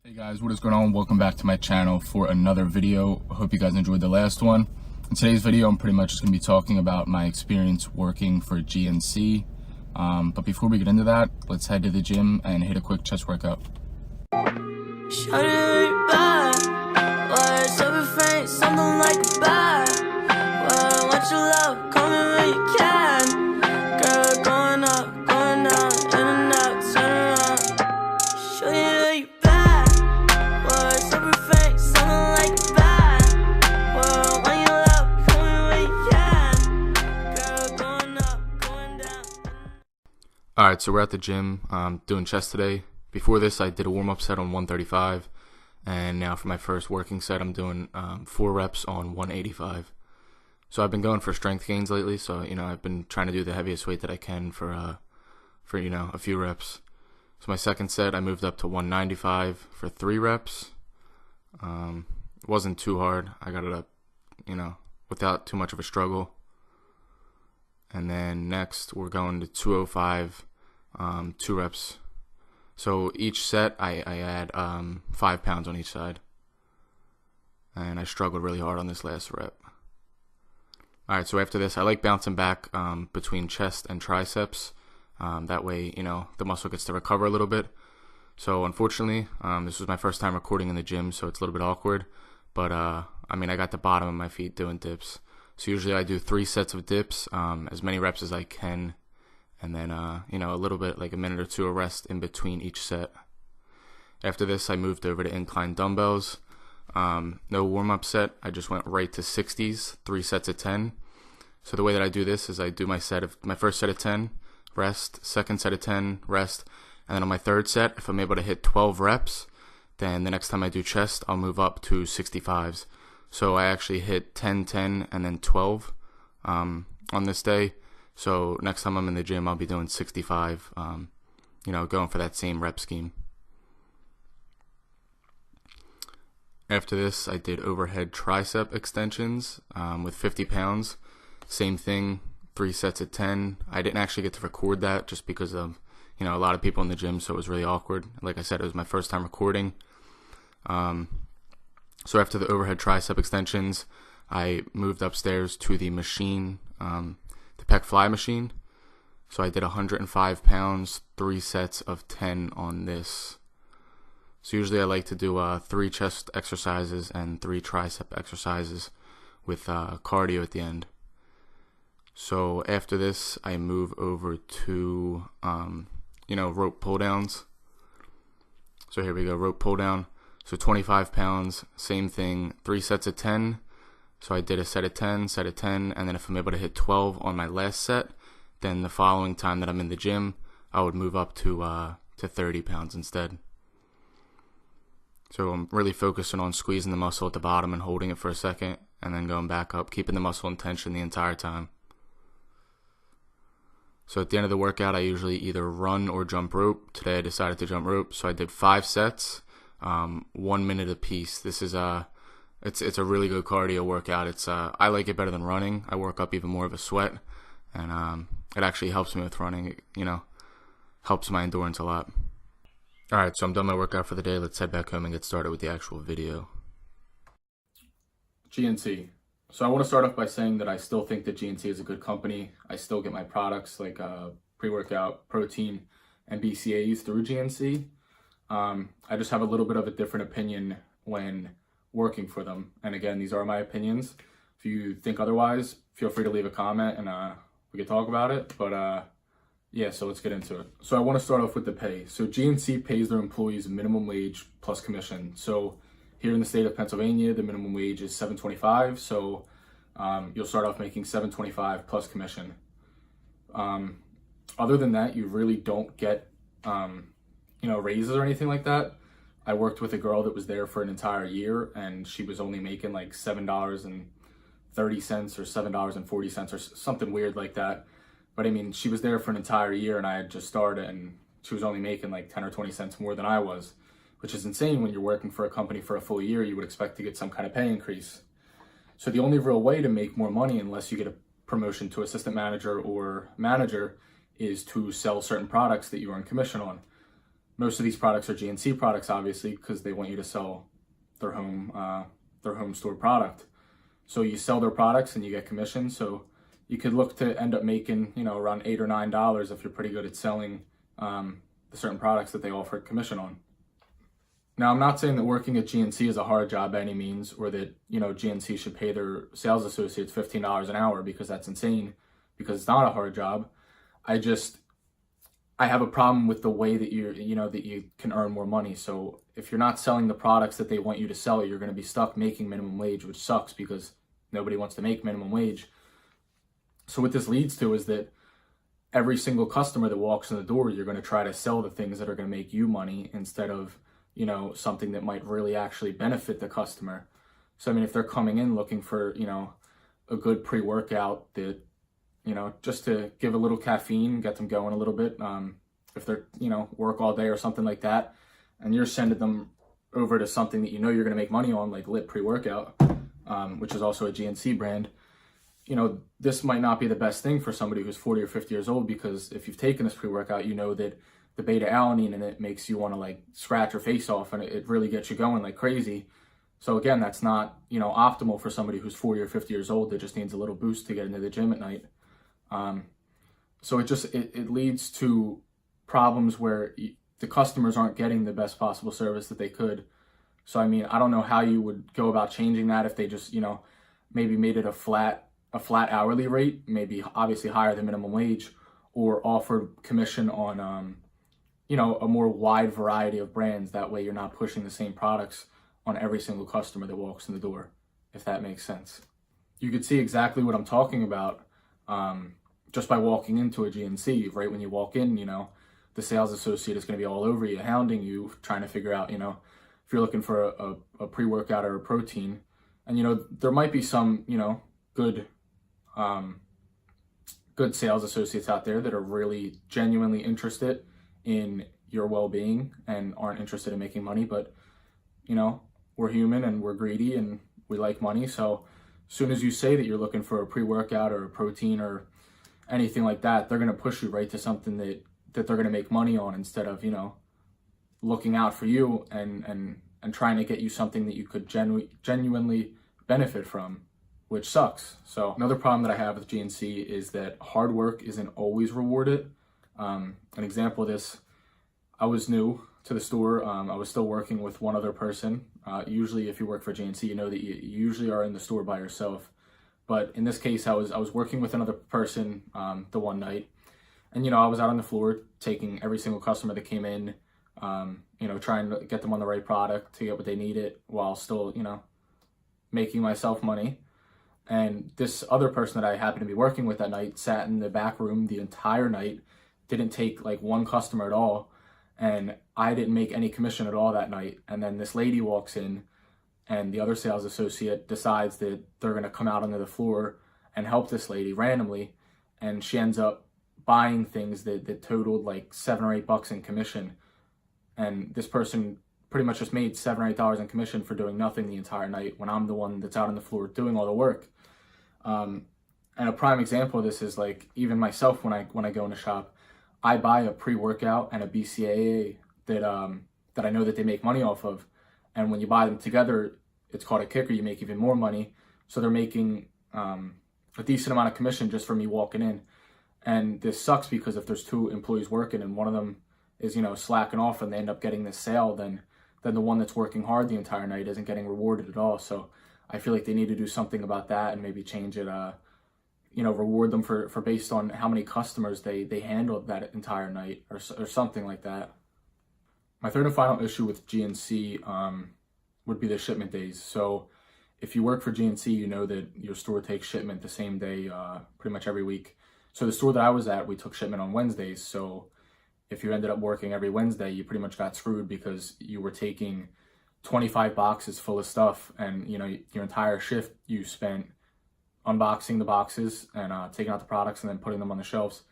Hey guys, what is going on? Welcome back to my channel for another video. I hope you guys enjoyed the last one. In today's video, I'm pretty much just going to be talking about my experience working for GNC. But before we get into that, let's head to the gym and hit a quick chest workout. Alright, so we're at the gym doing chest today. Before this, I did a warm-up set on 135, and now for my first working set, I'm doing 4 reps on 185. So I've been going for strength gains lately, so I've been trying to do the heaviest weight that I can for a few reps. So my second set, I moved up to 195 for 3 reps. It wasn't too hard. I got it up, without too much of a struggle. And then next, we're going to 205, 2 reps. So each set, I add 5 pounds on each side. And I struggled really hard on this last rep. Alright, so after this, I like bouncing back between chest and triceps. That way, the muscle gets to recover a little bit. So unfortunately, this was my first time recording in the gym, so it's a little bit awkward. But, I got the bottom of my feet doing dips. So usually I do 3 sets of dips, as many reps as I can, and then, a little bit, like a minute or 2 of rest in between each set. After this, I moved over to incline dumbbells. No warm-up set, I just went right to 60s, 3 sets of 10. So the way that I do this is I do my first set of 10, rest, second set of 10, rest, and then on my third set, if I'm able to hit 12 reps, then the next time I do chest, I'll move up to 65s. So I actually hit 10, 10, and then 12 on this day. So next time I'm in the gym, I'll be doing 65, going for that same rep scheme. After this, I did overhead tricep extensions with 50 pounds. Same thing, 3 sets of 10. I didn't actually get to record that just because of, a lot of people in the gym, so it was really awkward. Like I said, it was my first time recording. So after the overhead tricep extensions, I moved upstairs to the machine, the pec fly machine. So I did 105 pounds, 3 sets of 10 on this. So usually I like to do 3 chest exercises and 3 tricep exercises with cardio at the end. So after this, I move over to, rope pull downs. So here we go, rope pull down. So 25 pounds, same thing, 3 sets of 10. So I did a set of 10, and then if I'm able to hit 12 on my last set, then the following time that I'm in the gym, I would move up to 30 pounds instead. So I'm really focusing on squeezing the muscle at the bottom and holding it for a second, and then going back up, keeping the muscle in tension the entire time. So at the end of the workout, I usually either run or jump rope. Today I decided to jump rope, so I did 5 sets. 1 minute apiece. This is it's a really good cardio workout. I like it better than running. I work up even more of a sweat, and it actually helps me with running. It, helps my endurance a lot. All right, so I'm done my workout for the day. Let's head back home and get started with the actual video. GNC. So I want to start off by saying that I still think that GNC is a good company. I still get my products like pre-workout, protein, and BCAAs through GNC. I just have a little bit of a different opinion when working for them. And again, these are my opinions. If you think otherwise, feel free to leave a comment and we can talk about it. But yeah, so let's get into it. So I want to start off with the pay. So GNC pays their employees minimum wage plus commission. So here in the state of Pennsylvania, the minimum wage is $7.25. So you'll start off making $7.25 plus commission. Other than that, you really don't get raises or anything like that. I worked with a girl that was there for an entire year, and she was only making like $7.30 or $7.40 or something weird like that. But she was there for an entire year, and I had just started, and she was only making like 10 or 20 cents more than I was, which is insane. When you're working for a company for a full year, you would expect to get some kind of pay increase. So the only real way to make more money, unless you get a promotion to assistant manager or manager, is to sell certain products that you earn commission on. Most of these products are GNC products, obviously, because they want you to sell their home store product. So you sell their products and you get commission. So you could look to end up making, you know, around $8 or $9 if you're pretty good at selling the certain products that they offer commission on. Now, I'm not saying that working at GNC is a hard job by any means, or that, you know, GNC should pay their sales associates $15 an hour, because that's insane, because it's not a hard job. I have a problem with the way that that you can earn more money. So if you're not selling the products that they want you to sell, you're going to be stuck making minimum wage, which sucks because nobody wants to make minimum wage. So what this leads to is that every single customer that walks in the door, you're going to try to sell the things that are going to make you money instead of, you know, something that might really actually benefit the customer. So, I mean, if they're coming in looking for, you know, a good pre-workout that, you know, just to give a little caffeine, get them going a little bit, if they're, you know, work all day or something like that, and you're sending them over to something that you know you're going to make money on, like Lit pre-workout, which is also a GNC brand, you know, this might not be the best thing for somebody who's 40 or 50 years old, because if you've taken this pre-workout, you know that the beta-alanine in it makes you want to like scratch your face off, and it really gets you going like crazy. So again, that's not, you know, optimal for somebody who's 40 or 50 years old that just needs a little boost to get into the gym at night. So it leads to problems where the customers aren't getting the best possible service that they could. So, I mean, I don't know how you would go about changing that if they just, you know, maybe made it a flat hourly rate, maybe obviously higher than minimum wage, or offered commission on, you know, a more wide variety of brands. That way you're not pushing the same products on every single customer that walks in the door, if that makes sense. You could see exactly what I'm talking about just by walking into a GNC. Right when you walk in, you know, the sales associate is going to be all over you, hounding you, trying to figure out, you know, if you're looking for a pre-workout or a protein. And, you know, there might be some, you know, good sales associates out there that are really genuinely interested in your well-being and aren't interested in making money. But, you know, we're human and we're greedy and we like money. So as soon as you say that you're looking for a pre-workout or a protein or anything like that, they're going to push you right to something that they're going to make money on, instead of, you know, looking out for you and trying to get you something that you could genuinely benefit from, which sucks. So another problem that I have with GNC is that hard work isn't always rewarded. An example of this, I was new to the store. I was still working with one other person. Usually if you work for GNC, you know that you usually are in the store by yourself. But in this case, I was working with another person the one night. And, you know, I was out on the floor taking every single customer that came in, you know, trying to get them on the right product to get what they needed while still, you know, making myself money. And this other person that I happened to be working with that night sat in the back room the entire night, didn't take like one customer at all. And I didn't make any commission at all that night. And then this lady walks in, and the other sales associate decides that they're going to come out onto the floor and help this lady randomly. And she ends up buying things that totaled like $7 or $8 in commission. And this person pretty much just made $7 or $8 in commission for doing nothing the entire night, when I'm the one that's out on the floor doing all the work. And a prime example of this is like, even myself, when I go in a shop, I buy a pre-workout and a BCAA that I know that they make money off of. And when you buy them together, it's called a kicker. You make even more money. So they're making a decent amount of commission just for me walking in. And this sucks because if there's two employees working and one of them is, you know, slacking off and they end up getting this sale, then the one that's working hard the entire night isn't getting rewarded at all. So I feel like they need to do something about that and maybe change it, you know, reward them for based on how many customers they handled that entire night, or something like that. My third and final issue with GNC would be the shipment days. So if you work for GNC, you know that your store takes shipment the same day pretty much every week. So the store that I was at, we took shipment on Wednesdays. So if you ended up working every Wednesday, you pretty much got screwed, because you were taking 25 boxes full of stuff, and, you know, your entire shift you spent unboxing the boxes and taking out the products and then putting them on the shelves.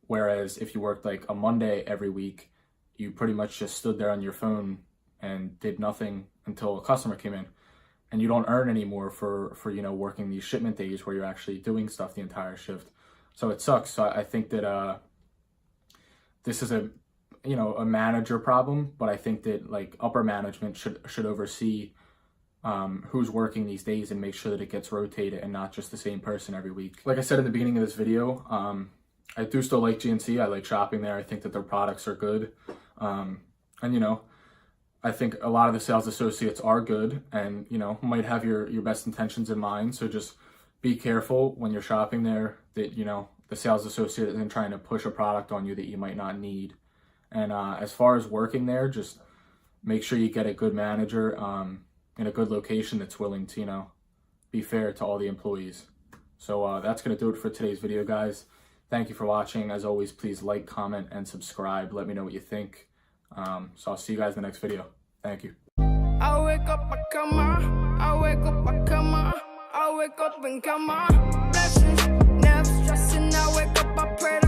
Whereas if you worked like a Monday every week, you pretty much just stood there on your phone and did nothing until a customer came in. And you don't earn any more for you know, working these shipment days where you're actually doing stuff the entire shift. So it sucks. So I think that this is a you know, a manager problem, but I think that like upper management should oversee who's working these days and make sure that it gets rotated and not just the same person every week. Like I said in the beginning of this video, I do still like GNC. I like shopping there. I think that their products are good. And, you know, I think a lot of the sales associates are good and, you know, might have your best intentions in mind. So just be careful when you're shopping there that, you know, the sales associate isn't trying to push a product on you that you might not need. And as far as working there, just make sure you get a good manager in a good location that's willing to, you know, be fair to all the employees. So that's going to do it for today's video, guys. Thank you for watching. As always, please like, comment, and subscribe. Let me know what you think. So I'll see you guys in the next video. Thank you. I wake up, I come on. I wake up, I come on. I wake up and come on. Blessings, never stressing. I wake up, I pray.